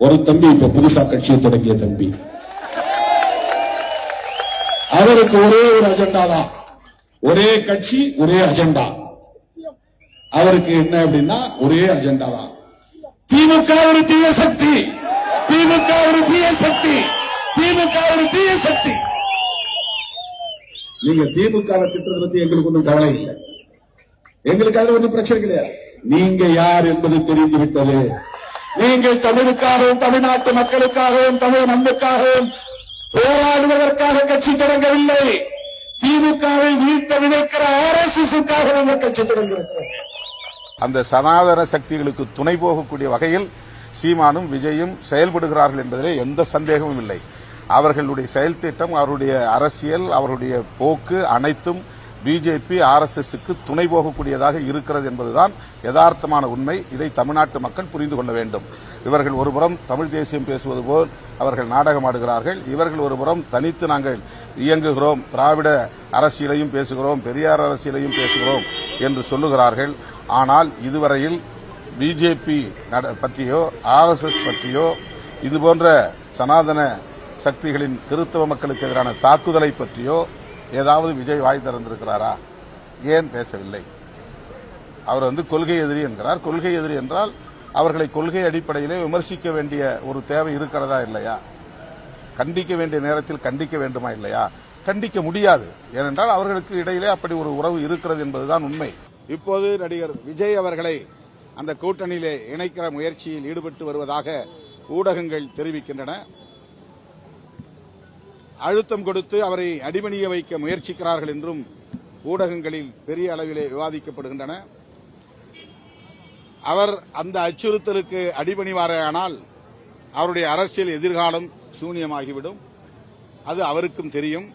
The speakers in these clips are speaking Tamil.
ஒரு தம்பி இப்ப புதுசா கட்சியை தொடங்கிய தம்பி, அவருக்கு ஒரே ஒரு அஜெண்டா தான், ஒரே கட்சி ஒரே அஜெண்டா. அவருக்கு என்ன அப்படின்னா ஒரே அஜெண்டா தான். திமுக ஒரு தீய சக்தி, திமுக ஒரு தீய சக்தி, திமுக ஒரு தீய சக்தி. நீங்க திமுகவை திட்டத்தை பத்தி எங்களுக்கு ஒன்றும் கவலை இல்லை, எங்களுக்கு அதுல ஒன்றும் பிரச்சனை கிடையாது. நீங்க யார் என்பது தெரிந்து விட்டது. நீங்கள் தமிழுக்காகவும் தமிழ்நாட்டு மக்களுக்காகவும் தமிழ் மண்ணுக்காகவும் போராடுவதற்காக கட்சி தொடங்கவில்லை. திமுகவை வீழ்த்த நினைக்கிற RSSக்காக நீங்கள் கட்சி தொடங்கியிருக்கிறது. அந்த சனாதன சக்திகளுக்கு துணை போகக்கூடிய வகையில் சீமானும் விஜயும் செயல்படுகிறார்கள் என்பதிலே எந்த சந்தேகமும் இல்லை. அவர்களுடைய செயல் திட்டம், அவருடைய அரசியல், அவருடைய போக்கு அனைத்தும் பிஜேபி RSSக்கு துணை போகக்கூடியதாக இருக்கிறது என்பதுதான் யதார்த்தமான உண்மை. இதை தமிழ்நாட்டு மக்கள் புரிந்து கொள்ள வேண்டும். இவர்கள் ஒருபுறம் தமிழ் தேசியம் பேசுவது போல் அவர்கள் நாடகமாடுகிறார்கள். இவர்கள் ஒருபுறம் தனித்து நாங்கள் இயங்குகிறோம், திராவிட அரசியலையும் பேசுகிறோம், பெரியார் அரசியலையும் பேசுகிறோம் என்று சொல்லுகிறார்கள். ஆனால் இதுவரையில் பிஜேபி பற்றியோ RSS பற்றியோ இதுபோன்ற சனாதன சக்திகளின் கிறிஸ்தவ மக்களுக்கு எதிரான தாக்குதலை பற்றியோ ஏதாவது விஜய் வாய் திறந்திருக்கிறாரா? ஏன் பேசவில்லை? அவர் கொள்கை எதிரி என்கிறார். கொள்கை எதிரி என்றால் அவர்களை கொள்கை அடிப்படையிலே விமர்சிக்க வேண்டிய ஒரு தேவை இருக்கிறதா இல்லையா? கண்டிக்க வேண்டிய நேரத்தில் கண்டிக்க வேண்டுமா இல்லையா? கண்டிக்க முடியாது. ஏனென்றால் அவர்களுக்கு இடையிலே அப்படி ஒரு உறவு இருக்கிறது என்பதுதான் உண்மை. இப்போது நடிகர் விஜய் அவர்களை அந்த கூட்டணியிலே இணைக்கிற முயற்சியில் ஈடுபட்டு வருவதாக ஊடகங்கள் தெரிவிக்கின்றன. அழுத்தம் கொடுத்து அவரை அடிபணிய வைக்க முயற்சிக்கிறார்கள் என்றும் ஊடகங்களில் பெரிய அளவிலே விவாதிக்கப்படுகின்றன. அவர் அந்த அச்சுறுத்தலுக்கு அடிபணிவாரேயானால் அவருடைய அரசியல் எதிர்காலம் சூன்யமாகிவிடும். அது அவருக்கும் தெரியும்.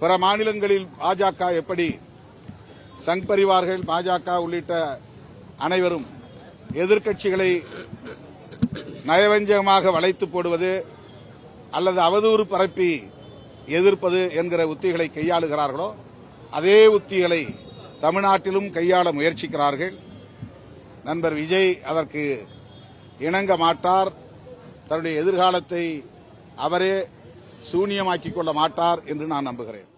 பிற மாநிலங்களில் பாஜக எப்படி சங் பரிவார்கள், பாஜக உள்ளிட்ட அனைவரும் எதிர்க்கட்சிகளை நயவஞ்சகமாக வளைத்து போடுவது அல்லது அவதூறு பரப்பி எதிர்ப்பது என்கிற உத்திகளை கையாளுகிறார்களோ அதே உத்திகளை தமிழ்நாட்டிலும் கையாள முயற்சிக்கிறார்கள். நண்பர் விஜய் அதற்கு இணங்க மாட்டார். தன்னுடைய எதிர்காலத்தை அவரே சூனியமாக்கிக் கொள்ள மாட்டார் என்று நான் நம்புகிறேன்.